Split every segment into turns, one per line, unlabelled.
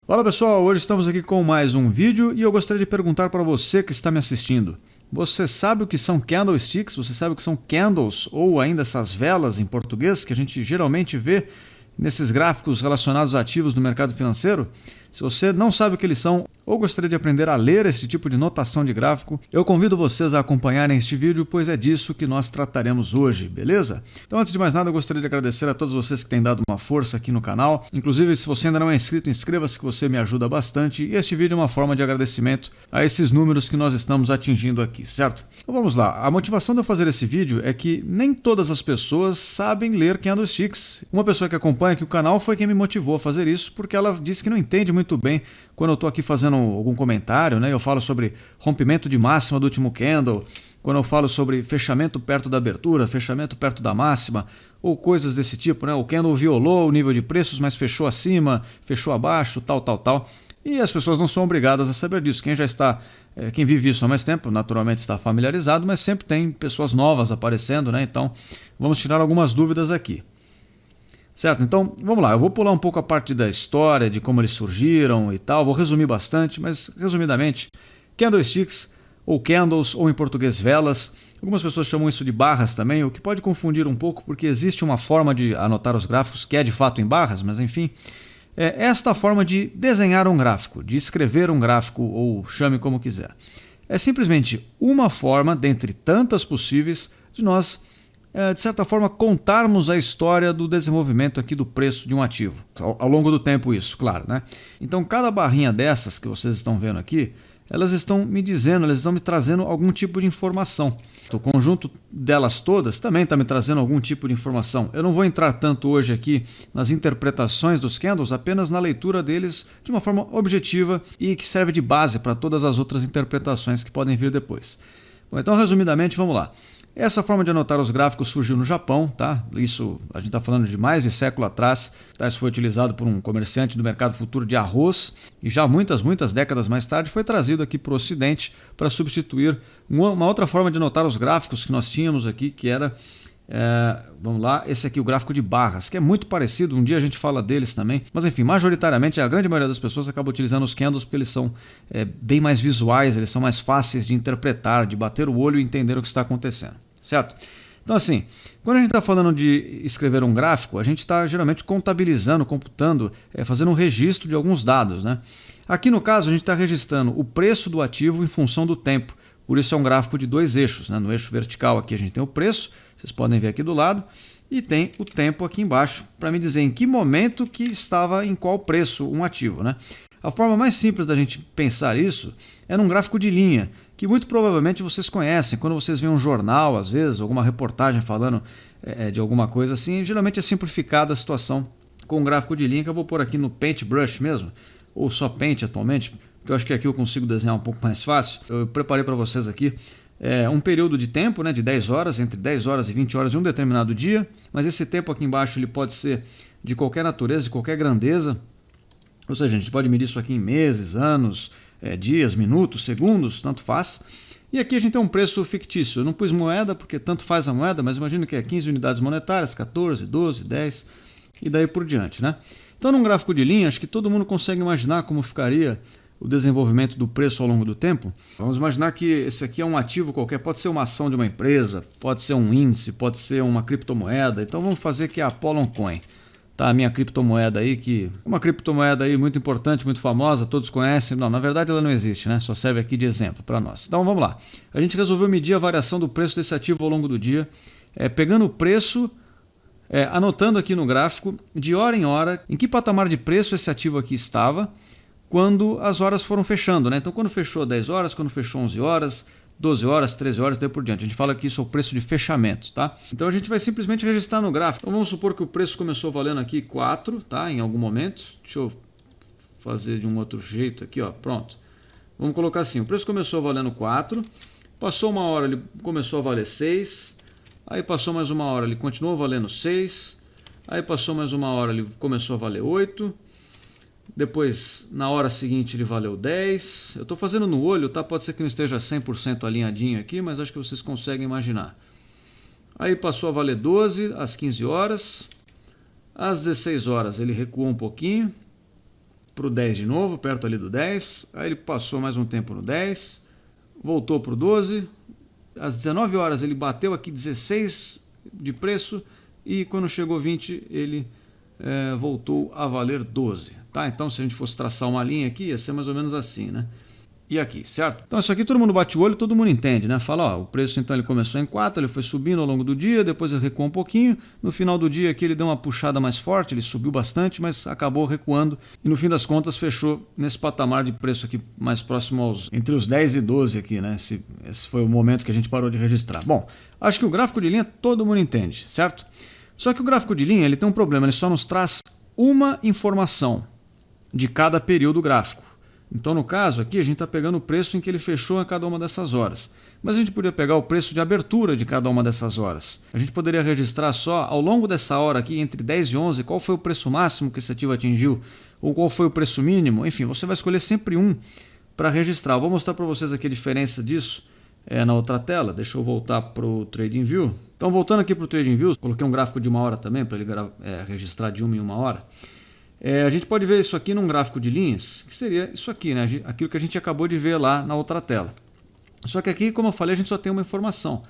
Fala pessoal, hoje estamos aqui com mais um vídeo e eu gostaria de perguntar para você que está me assistindo. Você sabe o que são candlesticks? Você sabe o que são candles ou ainda essas velas em português que a gente geralmente vê nesses gráficos relacionados a ativos do mercado financeiro? Se você não sabe o que eles são ou gostaria de aprender a ler esse tipo de notação de gráfico, eu convido vocês a acompanharem este vídeo, pois é disso que nós trataremos hoje, beleza? Então, antes de mais nada, eu gostaria de agradecer a todos vocês que têm dado uma força aqui no canal. Inclusive, se você ainda não é inscrito, inscreva-se que você me ajuda bastante. E este vídeo é uma forma de agradecimento a esses números que nós estamos atingindo aqui, certo? Então vamos lá. A motivação de eu fazer esse vídeo é que nem todas as pessoas sabem ler candlesticks. Uma pessoa que acompanha aqui o canal foi quem me motivou a fazer isso, porque ela disse que não entende muito bem quando eu estou aqui fazendo algum comentário, né? Eu falo sobre rompimento de máxima do último candle, quando eu falo sobre fechamento perto da abertura, fechamento perto da máxima, ou coisas desse tipo, né? O candle violou o nível de preços, mas fechou acima, fechou abaixo, tal. E as pessoas não são obrigadas a saber disso. Quem já está, quem vive isso há mais tempo, naturalmente está familiarizado, mas sempre tem pessoas novas aparecendo, né? Então, vamos tirar algumas dúvidas aqui. Certo? Então, vamos lá. Eu vou pular um pouco a parte da história, de como eles surgiram e tal. Vou resumir bastante, mas resumidamente, candlesticks, ou candles, ou em português velas. Algumas pessoas chamam isso de barras também, o que pode confundir um pouco, porque existe uma forma de anotar os gráficos que é de fato em barras, mas enfim. É esta forma de desenhar um gráfico, de escrever um gráfico, ou chame como quiser. É simplesmente uma forma, dentre tantas possíveis, de nós de certa forma, contarmos a história do desenvolvimento aqui do preço de um ativo. Ao longo do tempo isso, claro, né? Então, cada barrinha dessas que vocês estão vendo aqui, elas estão me dizendo, elas estão me trazendo algum tipo de informação. O conjunto delas todas também está me trazendo algum tipo de informação. Eu não vou entrar tanto hoje aqui nas interpretações dos candles, apenas na leitura deles de uma forma objetiva e que serve de base para todas as outras interpretações que podem vir depois. Bom, então, resumidamente, vamos lá. Essa forma de anotar os gráficos surgiu no Japão, tá? Isso a gente está falando de mais de século atrás. Tá? Isso foi utilizado por um comerciante do mercado futuro de arroz e já muitas décadas mais tarde foi trazido aqui para o Ocidente para substituir uma outra forma de anotar os gráficos que nós tínhamos aqui, que era, vamos lá, esse aqui, o gráfico de barras, que é muito parecido, um dia a gente fala deles também, mas enfim, majoritariamente a grande maioria das pessoas acaba utilizando os candles porque eles são bem mais visuais, eles são mais fáceis de interpretar, de bater o olho e entender o que está acontecendo. Certo? Então assim, quando a gente está falando de escrever um gráfico, a gente está geralmente contabilizando, computando, fazendo um registro de alguns dados, né? Aqui no caso a gente está registrando o preço do ativo em função do tempo, por isso é um gráfico de dois eixos, né? No eixo vertical aqui a gente tem o preço, vocês podem ver aqui do lado, e tem o tempo aqui embaixo, para me dizer em que momento que estava em qual preço um ativo, né? A forma mais simples da gente pensar isso é num gráfico de linha, que muito provavelmente vocês conhecem. Quando vocês veem um jornal, às vezes, alguma reportagem falando de alguma coisa assim, geralmente é simplificada a situação com um gráfico de linha, que eu vou pôr aqui no Paintbrush mesmo, ou só Paint atualmente, porque eu acho que aqui eu consigo desenhar um pouco mais fácil. Eu preparei para vocês aqui um período de tempo, né, de 10 horas, entre 10 horas e 20 horas de um determinado dia, mas esse tempo aqui embaixo ele pode ser de qualquer natureza, de qualquer grandeza. Ou seja, a gente pode medir isso aqui em meses, anos, dias, minutos, segundos, tanto faz. E aqui a gente tem um preço fictício. Eu não pus moeda porque tanto faz a moeda, mas imagino que é 15 unidades monetárias, 14, 12, 10 e daí por diante, né? Então, num gráfico de linha, acho que todo mundo consegue imaginar como ficaria o desenvolvimento do preço ao longo do tempo. Vamos imaginar que esse aqui é um ativo qualquer, pode ser uma ação de uma empresa, pode ser um índice, pode ser uma criptomoeda. Então vamos fazer que é a Apollon Coin. Tá, a minha criptomoeda aí, que uma criptomoeda aí muito importante, muito famosa, todos conhecem. Não, na verdade ela não existe, né? Só serve aqui de exemplo para nós. Então vamos lá. A gente resolveu medir a variação do preço desse ativo ao longo do dia, pegando o preço, anotando aqui no gráfico, de hora em hora, em que patamar de preço esse ativo aqui estava, quando as horas foram fechando, né? Então quando fechou 10 horas, quando fechou 11 horas, 12 horas, 13 horas, daí por diante. A gente fala que isso é o preço de fechamento, tá? Então a gente vai simplesmente registrar no gráfico. Então vamos supor que o preço começou valendo aqui 4, tá? Em algum momento. Deixa eu fazer de um outro jeito aqui, ó. Pronto. Vamos colocar assim, o preço começou valendo 4, passou uma hora, ele começou a valer 6, aí passou mais uma hora, ele continuou valendo 6, aí passou mais uma hora, ele começou a valer 8, depois, na hora seguinte, ele valeu 10. Eu estou fazendo no olho, tá? Pode ser que não esteja 100% alinhadinho aqui, mas acho que vocês conseguem imaginar. Aí passou a valer 12 às 15 horas. Às 16 horas ele recuou um pouquinho. para o 10 de novo, perto ali do 10, aí ele passou mais um tempo no 10, voltou para o 12, às 19 horas ele bateu aqui 16 de preço e quando chegou 20 ele voltou a valer 12. Tá? Então se a gente fosse traçar uma linha aqui ia ser mais ou menos assim, né? E aqui, certo? Então isso aqui todo mundo bate o olho, todo mundo entende, né? Fala, ó, o preço então ele começou em 4, ele foi subindo ao longo do dia, depois ele recuou um pouquinho, no final do dia aqui ele deu uma puxada mais forte, ele subiu bastante, mas acabou recuando e no fim das contas fechou nesse patamar de preço aqui mais próximo entre os 10 e 12 aqui, né? Esse foi o momento que a gente parou de registrar. Bom, acho que o gráfico de linha todo mundo entende, certo? Só que o gráfico de linha ele tem um problema, ele só nos traz uma informação de cada período gráfico. Então, no caso aqui, a gente está pegando o preço em que ele fechou a cada uma dessas horas. Mas a gente poderia pegar o preço de abertura de cada uma dessas horas. A gente poderia registrar só, ao longo dessa hora aqui, entre 10 e 11, qual foi o preço máximo que esse ativo atingiu, ou qual foi o preço mínimo. Enfim, você vai escolher sempre um para registrar. Eu vou mostrar para vocês aqui a diferença disso na outra tela. Deixa eu voltar para o TradingView. Então, voltando aqui para o TradingView, coloquei um gráfico de 1 hora também, para ele registrar de 1 em 1 hora. A gente pode ver isso aqui num gráfico de linhas, que seria isso aqui, né? Aquilo que a gente acabou de ver lá na outra tela. Só que aqui, como eu falei, a gente só tem uma informação.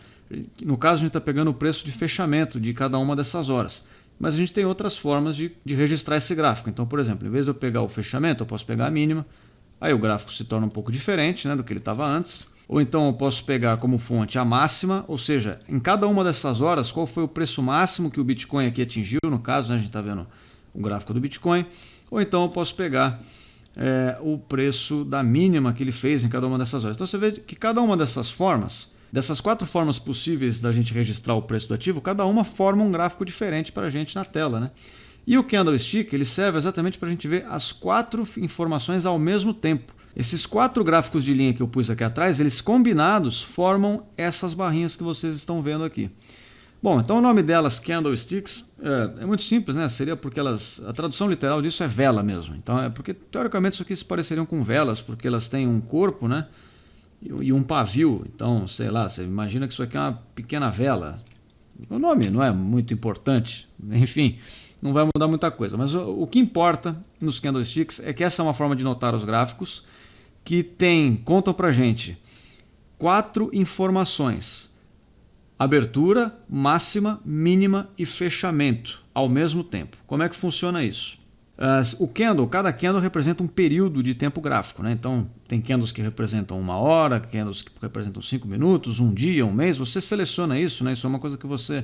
No caso, a gente está pegando o preço de fechamento de cada uma dessas horas. Mas a gente tem outras formas de registrar esse gráfico. Então, por exemplo, em vez de eu pegar o fechamento, eu posso pegar a mínima. Aí o gráfico se torna um pouco diferente, né, do que ele estava antes. Ou então eu posso pegar como fonte a máxima, ou seja, em cada uma dessas horas, qual foi o preço máximo que o Bitcoin aqui atingiu. No caso, né, a gente está vendo o gráfico do Bitcoin, ou então eu posso pegar o preço da mínima que ele fez em cada uma dessas horas. Então você vê que cada uma dessas formas, dessas 4 formas possíveis da gente registrar o preço do ativo, cada uma forma um gráfico diferente para a gente na tela, né? E o Candlestick ele serve exatamente para a gente ver as 4 informações ao mesmo tempo. Esses 4 gráficos de linha que eu pus aqui atrás, eles combinados formam essas barrinhas que vocês estão vendo aqui. Bom, então o nome delas, Candlesticks, é muito simples, né? Seria porque a tradução literal disso é vela mesmo. Então é porque, teoricamente, isso aqui se pareceriam com velas, porque elas têm um corpo, né? E um pavio. Então, sei lá, você imagina que isso aqui é uma pequena vela. O nome não é muito importante, enfim, não vai mudar muita coisa. Mas o que importa nos Candlesticks é que essa é uma forma de notar os gráficos que contam pra gente 4 informações. Abertura, máxima, mínima e fechamento ao mesmo tempo. Como é que funciona isso? Cada candle representa um período de tempo gráfico, né? Então tem candles que representam 1 hora, candles que representam 5 minutos, 1 dia, 1 mês. Você seleciona isso, né? Isso é uma coisa que você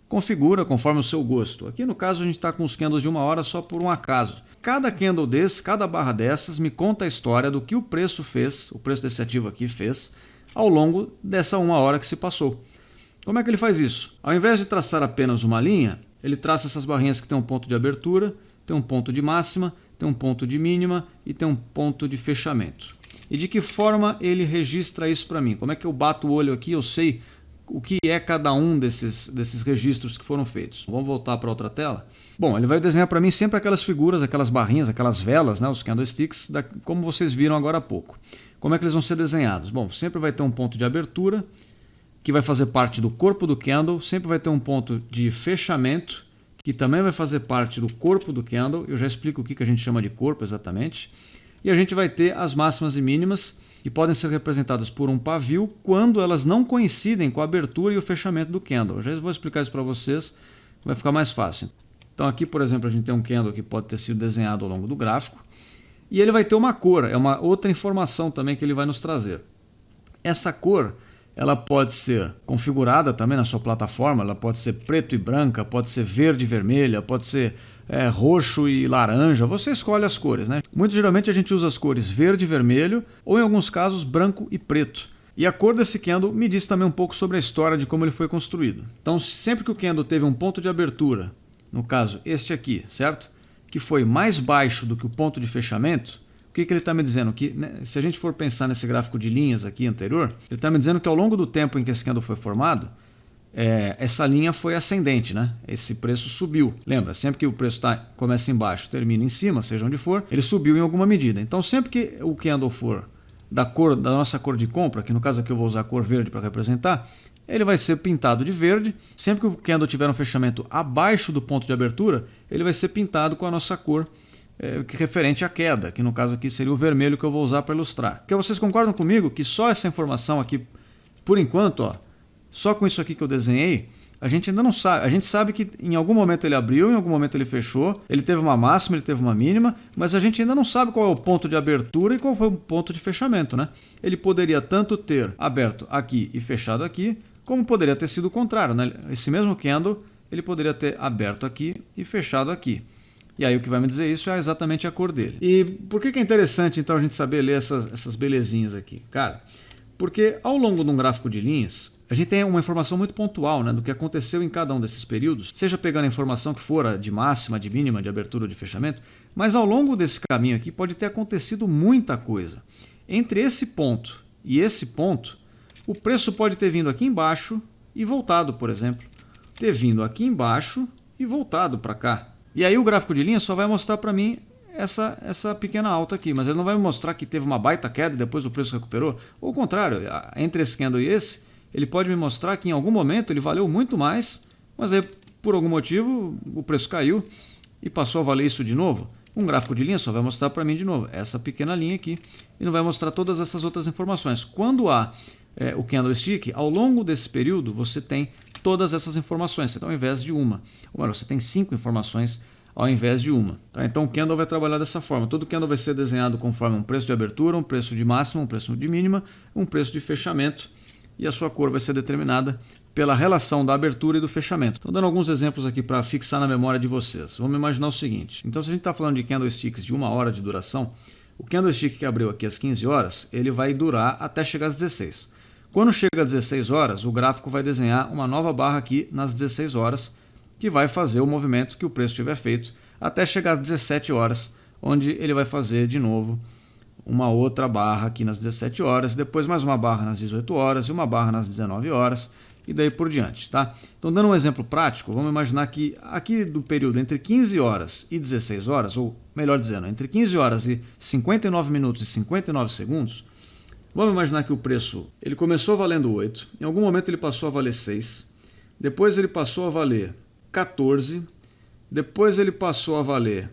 configura conforme o seu gosto. Aqui no caso a gente está com os candles de 1 hora só por um acaso. Cada candle cada barra dessas me conta a história do que o preço desse ativo aqui fez ao longo dessa 1 hora que se passou. Como é que ele faz isso? Ao invés de traçar apenas uma linha, ele traça essas barrinhas que tem um ponto de abertura, tem um ponto de máxima, tem um ponto de mínima e tem um ponto de fechamento. E de que forma ele registra isso para mim? Como é que eu bato o olho aqui, eu sei o que é cada um desses registros que foram feitos? Vamos voltar para outra tela? Bom, ele vai desenhar para mim sempre aquelas figuras, aquelas barrinhas, aquelas velas, né, os candlesticks, como vocês viram agora há pouco. Como é que eles vão ser desenhados? Bom, sempre vai ter um ponto de abertura, que vai fazer parte do corpo do candle, sempre vai ter um ponto de fechamento, que também vai fazer parte do corpo do candle. Eu já explico o que a gente chama de corpo exatamente. E a gente vai ter as máximas e mínimas, que podem ser representadas por um pavio quando elas não coincidem com a abertura e o fechamento do candle. Eu já vou explicar isso para vocês, vai ficar mais fácil. Então aqui, por exemplo, a gente tem um candle que pode ter sido desenhado ao longo do gráfico, e ele vai ter uma cor, é uma outra informação também que ele vai nos trazer. Essa cor ela pode ser configurada também na sua plataforma, ela pode ser preto e branca, pode ser verde e vermelha, pode ser roxo e laranja, você escolhe as cores, né? Muito geralmente a gente usa as cores verde e vermelho, ou em alguns casos branco e preto. E a cor desse candle me diz também um pouco sobre a história de como ele foi construído. Então sempre que o candle teve um ponto de abertura, no caso este aqui, certo? Que foi mais baixo do que o ponto de fechamento, o que ele está me dizendo? Que, né, se a gente for pensar nesse gráfico de linhas aqui anterior, ele está me dizendo que ao longo do tempo em que esse candle foi formado, essa linha foi ascendente, né? Esse preço subiu. Lembra, sempre que o preço começa embaixo, termina em cima, seja onde for, ele subiu em alguma medida. Então sempre que o candle for da nossa cor de compra, que no caso aqui eu vou usar a cor verde para representar, ele vai ser pintado de verde. Sempre que o candle tiver um fechamento abaixo do ponto de abertura, ele vai ser pintado com a nossa cor referente à queda, que no caso aqui seria o vermelho que eu vou usar para ilustrar. Porque vocês concordam comigo que só essa informação aqui, por enquanto, ó, só com isso aqui que eu desenhei, a gente ainda não sabe. A gente sabe que em algum momento ele abriu, em algum momento ele fechou, ele teve uma máxima, ele teve uma mínima, mas a gente ainda não sabe qual é o ponto de abertura e qual foi o ponto de fechamento, né? Ele poderia tanto ter aberto aqui e fechado aqui, como poderia ter sido o contrário, né? Esse mesmo candle, ele poderia ter aberto aqui e fechado aqui. E aí o que vai me dizer isso é exatamente a cor dele. E por que é interessante então a gente saber ler essas belezinhas aqui? Cara, porque ao longo de um gráfico de linhas, a gente tem uma informação muito pontual, né, do que aconteceu em cada um desses períodos, seja pegando a informação que for de máxima, de mínima, de abertura ou de fechamento, mas ao longo desse caminho aqui pode ter acontecido muita coisa. Entre esse ponto e esse ponto, o preço pode ter vindo aqui embaixo e voltado, por exemplo. Ter vindo aqui embaixo e voltado para cá. E aí o gráfico de linha só vai mostrar para mim essa pequena alta aqui, mas ele não vai me mostrar que teve uma baita queda e depois o preço recuperou. Ou o contrário, entre esse candle e esse, ele pode me mostrar que em algum momento ele valeu muito mais, mas aí por algum motivo o preço caiu e passou a valer isso de novo. Um gráfico de linha só vai mostrar para mim de novo essa pequena linha aqui e não vai mostrar todas essas outras informações. Quando há o candlestick, ao longo desse período você tem todas essas informações, ao invés de uma. Ou melhor, você tem 5 informações ao invés de uma. Tá? Então o candle vai trabalhar dessa forma. Todo candle vai ser desenhado conforme um preço de abertura, um preço de máxima, um preço de mínima, um preço de fechamento. E a sua cor vai ser determinada pela relação da abertura e do fechamento. Estou dando alguns exemplos aqui para fixar na memória de vocês. Vamos imaginar o seguinte. Então se a gente está falando de candlesticks de 1 hora de duração, o candlestick que abriu aqui às 15 horas, ele vai durar até chegar às 16. Quando chega às 16 horas, o gráfico vai desenhar uma nova barra aqui nas 16 horas, que vai fazer o movimento que o preço tiver feito até chegar às 17 horas, onde ele vai fazer de novo uma outra barra aqui nas 17 horas, depois mais uma barra nas 18 horas e uma barra nas 19 horas e daí por diante. Tá? Então, dando um exemplo prático, vamos imaginar que aqui do período entre 15 horas e 16 horas, ou melhor dizendo, entre 15 horas e 59 minutos e 59 segundos, vamos imaginar que o preço ele começou valendo 8, em algum momento ele passou a valer 6, depois ele passou a valer 14, depois ele passou a valer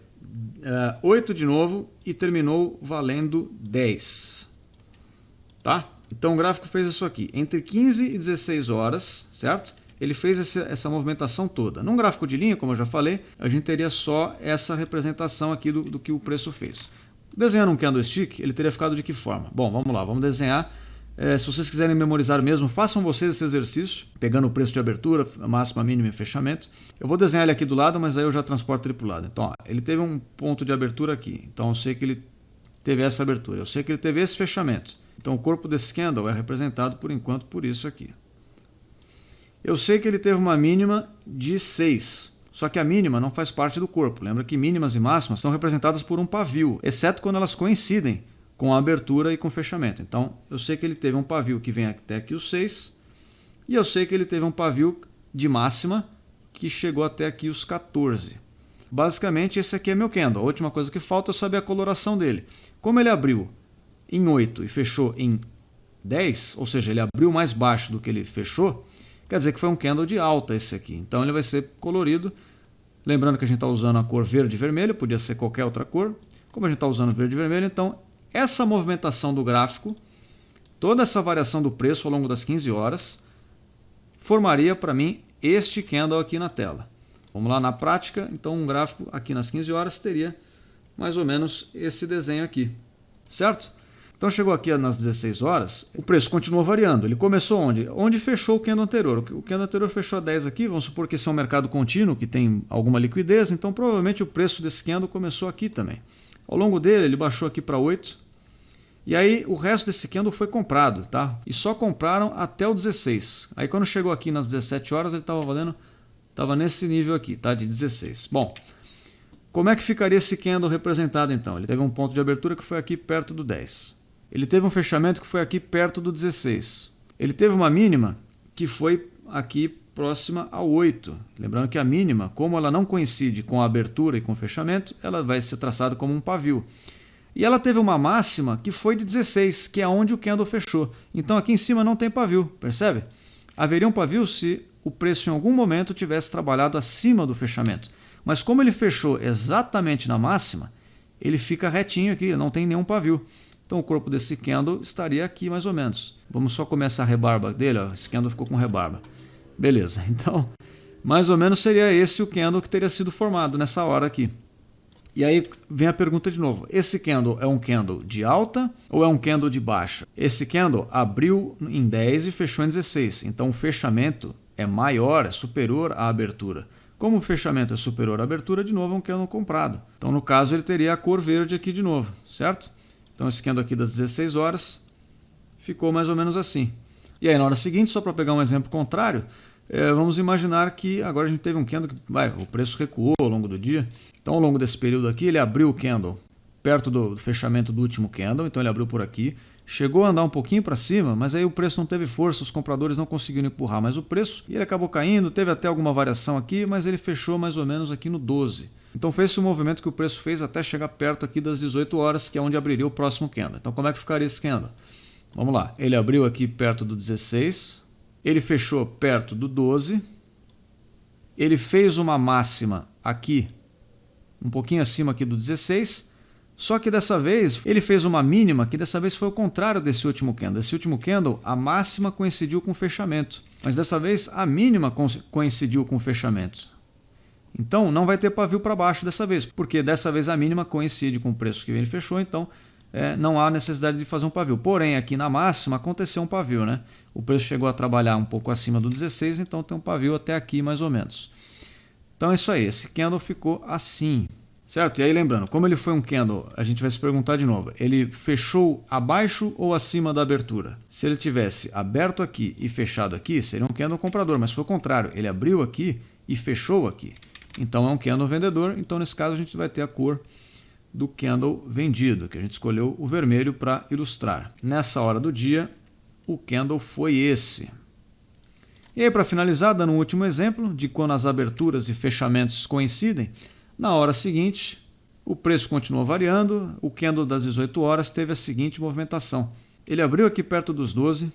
8 de novo e terminou valendo 10. Tá? Então o gráfico fez isso aqui. Entre 15 e 16 horas, certo? Ele fez essa movimentação toda. Num gráfico de linha, como eu já falei, a gente teria só essa representação aqui do que o preço fez. Desenhando um candlestick, ele teria ficado de que forma? Bom, vamos lá, vamos desenhar. Se vocês quiserem memorizar mesmo, façam vocês esse exercício, pegando o preço de abertura, máxima, mínima e fechamento. Eu vou desenhar ele aqui do lado, mas aí eu já transporto ele para o lado. Então, ó, ele teve um ponto de abertura aqui. Então, eu sei que ele teve essa abertura. Eu sei que ele teve esse fechamento. Então, o corpo desse candle é representado, por enquanto, por isso aqui. Eu sei que ele teve uma mínima de 6. Só que a mínima não faz parte do corpo. Lembra que mínimas e máximas são representadas por um pavio, exceto quando elas coincidem com a abertura e com o fechamento. Então, eu sei que ele teve um pavio que vem até aqui os 6, e eu sei que ele teve um pavio de máxima que chegou até aqui os 14. Basicamente, esse aqui é meu candle. A última coisa que falta é saber a coloração dele. Como ele abriu em 8 e fechou em 10, ou seja, ele abriu mais baixo do que ele fechou, quer dizer que foi um candle de alta esse aqui. Então, ele vai ser colorido. Lembrando que a gente está usando a cor verde e vermelho, podia ser qualquer outra cor. Como a gente está usando verde e vermelho, então essa movimentação do gráfico, toda essa variação do preço ao longo das 15 horas, formaria para mim este candle aqui na tela. Vamos lá na prática, então um gráfico aqui nas 15 horas teria mais ou menos esse desenho aqui, certo? Então chegou aqui nas 16 horas, o preço continua variando. Ele começou onde? Onde fechou o candle anterior. O candle anterior fechou a 10 aqui, vamos supor que esse é um mercado contínuo, que tem alguma liquidez, então provavelmente o preço desse candle começou aqui também. Ao longo dele, ele baixou aqui para 8. E aí, o resto desse candle foi comprado, tá? E só compraram até o 16. Aí, quando chegou aqui nas 17 horas, ele estava nesse nível aqui, tá? De 16. Bom, como é que ficaria esse candle representado, então? Ele teve um ponto de abertura que foi aqui perto do 10. Ele teve um fechamento que foi aqui perto do 16. Ele teve uma mínima que foi aqui próxima ao 8. Lembrando que a mínima, como ela não coincide com a abertura e com o fechamento, ela vai ser traçada como um pavio. E ela teve uma máxima que foi de 16, que é onde o candle fechou. Então aqui em cima não tem pavio, percebe? Haveria um pavio se o preço em algum momento tivesse trabalhado acima do fechamento. Mas como ele fechou exatamente na máxima, ele fica retinho aqui, não tem nenhum pavio. Então o corpo desse candle estaria aqui mais ou menos. Vamos só começar a rebarba dele, ó. Esse candle ficou com rebarba. Beleza, então mais ou menos seria esse o candle que teria sido formado nessa hora aqui. E aí vem a pergunta de novo, esse candle é um candle de alta ou é um candle de baixa? Esse candle abriu em 10 e fechou em 16, então o fechamento é maior, é superior à abertura. Como o fechamento é superior à abertura, de novo é um candle comprado. Então no caso ele teria a cor verde aqui de novo, certo? Então esse candle aqui das 16 horas ficou mais ou menos assim. E aí na hora seguinte, só para pegar um exemplo contrário, vamos imaginar que agora a gente teve um candle que o preço recuou ao longo do dia. Então ao longo desse período aqui ele abriu o candle perto do fechamento do último candle, então ele abriu por aqui, chegou a andar um pouquinho para cima, mas aí o preço não teve força, os compradores não conseguiram empurrar mais o preço e ele acabou caindo, teve até alguma variação aqui, mas ele fechou mais ou menos aqui no 12. Então fez-se o movimento que o preço fez até chegar perto aqui das 18 horas, que é onde abriria o próximo candle. Então como é que ficaria esse candle? Vamos lá, ele abriu aqui perto do 16, ele fechou perto do 12, ele fez uma máxima aqui, um pouquinho acima aqui do 16, só que dessa vez ele fez uma mínima, que dessa vez foi o contrário desse último candle. Esse último candle, a máxima coincidiu com o fechamento, mas dessa vez a mínima coincidiu com o fechamento. Então não vai ter pavio para baixo dessa vez, porque dessa vez a mínima coincide com o preço que ele fechou, então não há necessidade de fazer um pavio. Porém, aqui na máxima aconteceu um pavio, né? O preço chegou a trabalhar um pouco acima do 16, então tem um pavio até aqui mais ou menos. Então é isso aí, esse candle ficou assim, certo? E aí lembrando, como ele foi um candle, a gente vai se perguntar de novo, ele fechou abaixo ou acima da abertura? Se ele tivesse aberto aqui e fechado aqui, seria um candle comprador, mas foi o contrário, ele abriu aqui e fechou aqui. Então é um candle vendedor, então nesse caso a gente vai ter a cor do candle vendido, que a gente escolheu o vermelho para ilustrar. Nessa hora do dia, o candle foi esse. E aí, para finalizar, dando um último exemplo de quando as aberturas e fechamentos coincidem, na hora seguinte, o preço continuou variando, o candle das 18 horas teve a seguinte movimentação. Ele abriu aqui perto dos 12,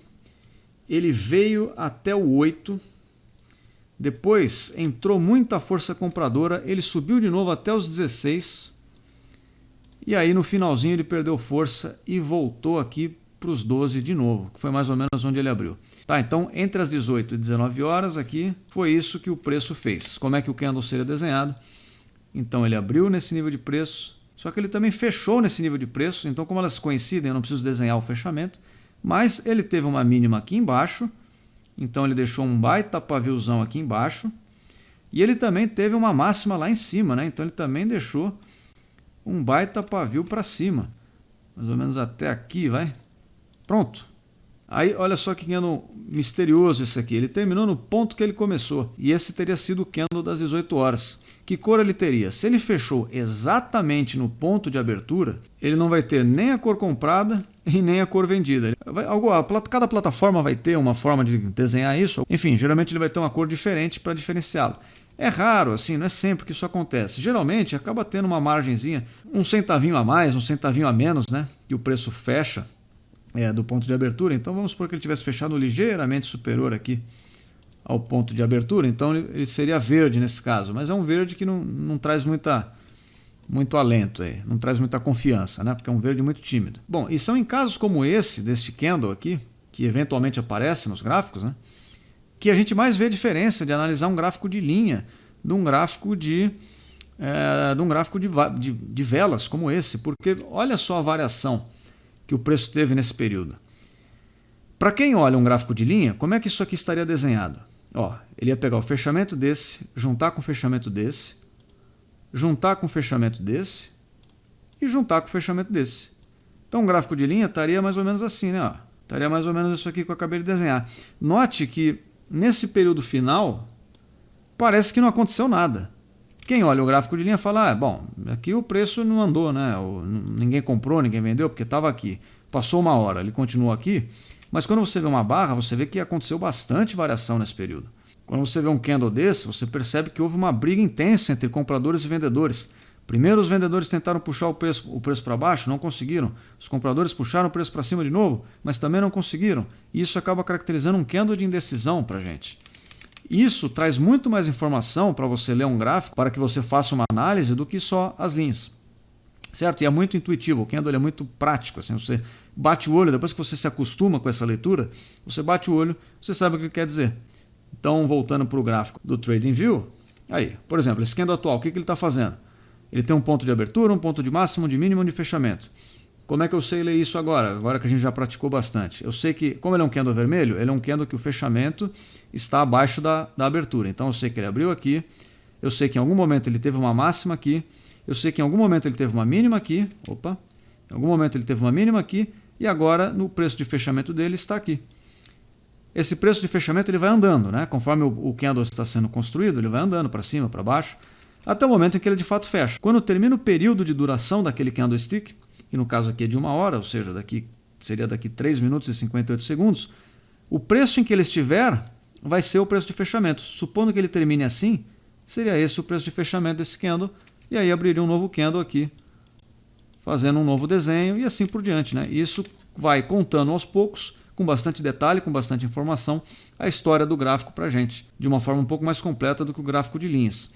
ele veio até o 8, depois entrou muita força compradora, ele subiu de novo até os 16, e aí no finalzinho ele perdeu força e voltou aqui para os 12 de novo, que foi mais ou menos onde ele abriu. Tá, então entre as 18 e 19 horas aqui, foi isso que o preço fez. Como é que o candle seria desenhado? Então ele abriu nesse nível de preço, só que ele também fechou nesse nível de preço, então como elas coincidem, eu não preciso desenhar o fechamento, mas ele teve uma mínima aqui embaixo, então ele deixou um baita paviozão aqui embaixo, e ele também teve uma máxima lá em cima, né? Então ele também deixou um baita pavio para cima, mais ou menos até aqui, vai. Pronto. Aí olha só que candle misterioso esse aqui, ele terminou no ponto que ele começou, e esse teria sido o candle das 18 horas. Que cor ele teria? Se ele fechou exatamente no ponto de abertura, ele não vai ter nem a cor comprada e nem a cor vendida. Cada plataforma vai ter uma forma de desenhar isso, enfim, geralmente ele vai ter uma cor diferente para diferenciá-lo. É raro, assim, não é sempre que isso acontece. Geralmente acaba tendo uma margenzinha, um centavinho a mais, um centavinho a menos, né, que o preço fecha do ponto de abertura. Então vamos supor que ele tivesse fechado ligeiramente superior aqui ao ponto de abertura, então ele seria verde nesse caso, mas é um verde que não traz muito alento, não traz muita confiança, né? Porque é um verde muito tímido. Bom, e são em casos como esse, deste candle aqui, que eventualmente aparece nos gráficos, né? Que a gente mais vê a diferença de analisar um gráfico de linha de um gráfico de velas como esse, porque olha só a variação que o preço teve nesse período. Para quem olha um gráfico de linha, como é que isso aqui estaria desenhado? Ó, ele ia pegar o fechamento desse, juntar com o fechamento desse, juntar com o fechamento desse e juntar com o fechamento desse. Então um gráfico de linha estaria mais ou menos assim, né? Ó, estaria mais ou menos isso aqui que eu acabei de desenhar. Note que nesse período final parece que não aconteceu nada. Quem olha o gráfico de linha fala, bom, aqui o preço não andou, né? Ninguém comprou, ninguém vendeu, porque estava aqui. Passou uma hora, ele continuou aqui. Mas quando você vê uma barra, você vê que aconteceu bastante variação nesse período. Quando você vê um candle desse, você percebe que houve uma briga intensa entre compradores e vendedores. Primeiro os vendedores tentaram puxar o preço para baixo, não conseguiram. Os compradores puxaram o preço para cima de novo, mas também não conseguiram. E isso acaba caracterizando um candle de indecisão para a gente. Isso traz muito mais informação para você ler um gráfico, para que você faça uma análise do que só as linhas. certo? E é muito intuitivo, o candle é muito prático, assim, você bate o olho, depois que você se acostuma com essa leitura, você bate o olho, você sabe o que quer dizer. Então, voltando para o gráfico do TradingView, aí, por exemplo, esse candle atual, o que ele está fazendo? Ele tem um ponto de abertura, um ponto de máximo, de mínimo e de fechamento. Como é que eu sei ler isso agora? Agora que a gente já praticou bastante. Eu sei que, como ele é um candle vermelho, ele é um candle que o fechamento está abaixo da abertura. Então eu sei que ele abriu aqui, eu sei que em algum momento ele teve uma máxima aqui, eu sei que em algum momento ele teve uma mínima aqui, em algum momento ele teve uma mínima aqui, e agora no preço de fechamento dele está aqui. Esse preço de fechamento ele vai andando, né? Conforme o candle está sendo construído, ele vai andando para cima, para baixo, até o momento em que ele de fato fecha. Quando termina o período de duração daquele candlestick, que no caso aqui é de 1 hora, ou seja, seria daqui 3 minutos e 58 segundos, o preço em que ele estiver vai ser o preço de fechamento. Supondo que ele termine assim, seria esse o preço de fechamento desse candle, e aí abriria um novo candle aqui, fazendo um novo desenho e assim por diante, né? Isso vai contando aos poucos, com bastante detalhe, com bastante informação, a história do gráfico para a gente, de uma forma um pouco mais completa do que o gráfico de linhas.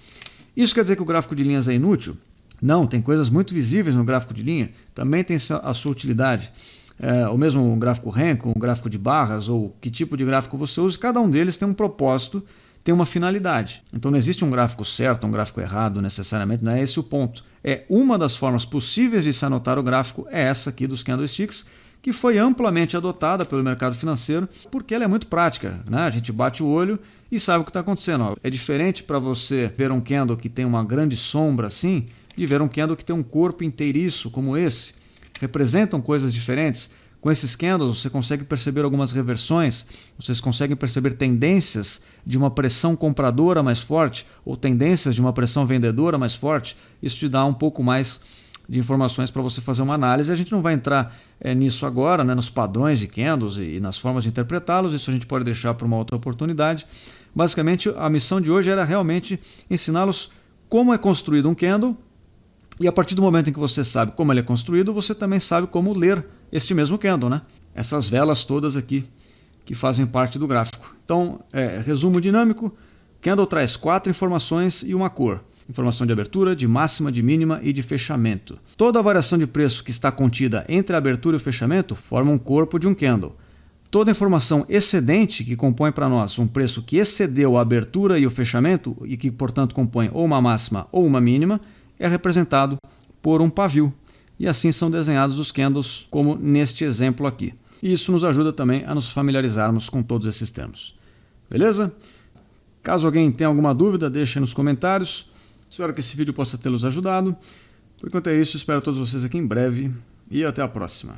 Isso quer dizer que o gráfico de linhas é inútil? Não, tem coisas muito visíveis no gráfico de linha, também tem a sua utilidade. O mesmo gráfico Renko, o gráfico de barras, ou que tipo de gráfico você usa, cada um deles tem um propósito, tem uma finalidade. Então não existe um gráfico certo, um gráfico errado necessariamente, não é esse o ponto. Uma das formas possíveis de se anotar o gráfico é essa aqui dos candlesticks, que foi amplamente adotada pelo mercado financeiro, porque ela é muito prática, né? A gente bate o olho e sabe o que está acontecendo. É diferente para você ver um candle que tem uma grande sombra assim, de ver um candle que tem um corpo inteiriço como esse. Representam coisas diferentes. Com esses candles você consegue perceber algumas reversões, vocês conseguem perceber tendências de uma pressão compradora mais forte ou tendências de uma pressão vendedora mais forte. Isso te dá um pouco mais de informações para você fazer uma análise. A gente não vai entrar nisso agora, né, nos padrões de candles e nas formas de interpretá-los, isso a gente pode deixar para uma outra oportunidade. Basicamente, a missão de hoje era realmente ensiná-los como é construído um candle, e a partir do momento em que você sabe como ele é construído, você também sabe como ler este mesmo candle, né? Essas velas todas aqui que fazem parte do gráfico. Então, resumo dinâmico, candle traz 4 informações e uma cor. Informação de abertura, de máxima, de mínima e de fechamento. Toda a variação de preço que está contida entre a abertura e o fechamento forma um corpo de um candle. Toda a informação excedente que compõe para nós um preço que excedeu a abertura e o fechamento e que, portanto, compõe ou uma máxima ou uma mínima, é representado por um pavio. E assim são desenhados os candles, como neste exemplo aqui. E isso nos ajuda também a nos familiarizarmos com todos esses termos. Beleza? Caso alguém tenha alguma dúvida, deixe nos comentários. Espero que esse vídeo possa tê-los ajudado. Por enquanto é isso, espero todos vocês aqui em breve e até a próxima.